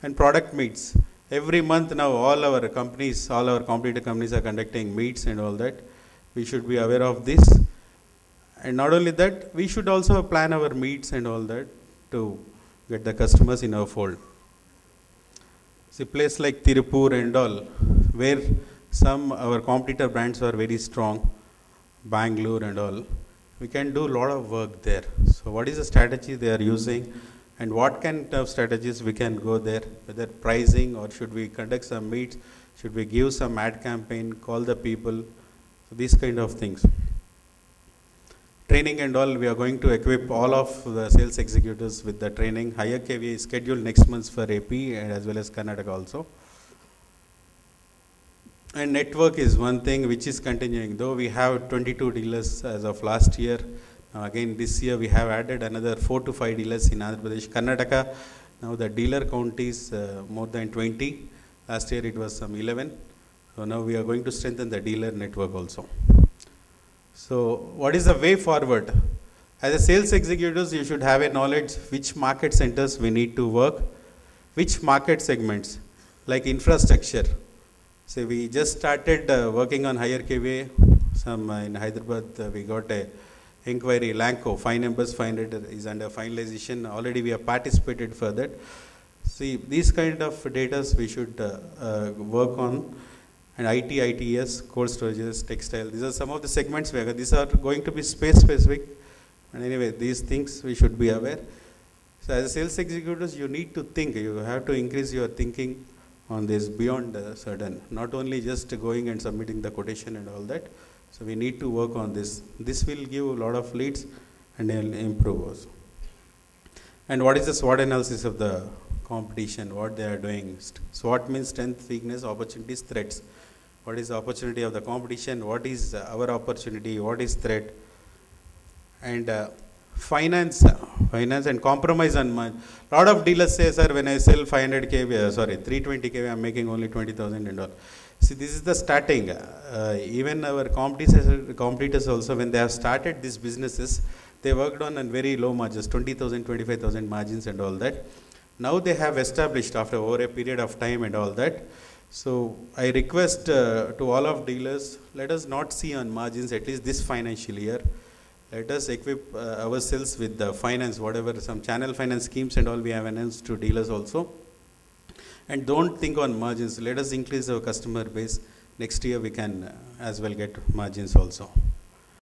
And product meets. Every month now all our companies, all our competitor companies are conducting meets and all that. We should be aware of this. And not only that, we should also plan our meets and all that to get the customers in our fold. See, place like Tirupur and all, where some our competitor brands are very strong, Bangalore and all, we can do a lot of work there. So what is the strategy they are using, and what kind of strategies we can go there, whether pricing or should we conduct some meets, should we give some ad campaign, call the people, so these kind of things. Training and all, we are going to equip all of the sales executives with the training. Higher KVA is scheduled next month for AP and as well as Karnataka also. And network is one thing which is continuing, though we have 22 dealers as of last year. Now again this year we have added another 4 to 5 dealers in Andhra Pradesh. Karnataka, now the dealer count is more than 20. Last year it was some 11. So now we are going to strengthen the dealer network also. So what is the way forward? As a sales executives, you should have a knowledge which market centers we need to work, which market segments, like infrastructure. So we just started working on higher KVA. Some in Hyderabad, we got a inquiry, Lanco, 5 numbers, 500 is under finalization. Already we have participated for that. See, these kind of data we should work on. And IT, ITS, cold storages, textile. These are some of the segments where these are going to be space specific. And anyway, these things we should be aware. So as a sales executives, you need to think. You have to increase your thinking on this beyond certain. Not only just going and submitting the quotation and all that. So we need to work on this. This will give a lot of leads and will improve also. And what is the SWOT analysis of the competition? What they are doing? SWOT means strength, weakness, opportunities, threats. What is the opportunity of the competition? What is our opportunity? What is threat? And finance and compromise on money. A lot of dealers say, sir, when I sell 500 kV, 320 kV, I'm making only 20,000 and all. See, this is the starting. Even our competitors also, when they have started these businesses, they worked on very low margins, 20,000, 25,000 margins and all that. Now they have established after over a period of time and all that. So I request to all of dealers, let us not see on margins at least this financial year. Let us equip ourselves with the finance, whatever, some channel finance schemes and all we have announced to dealers also. And don't think on margins. Let us increase our customer base. Next year we can as well get margins also.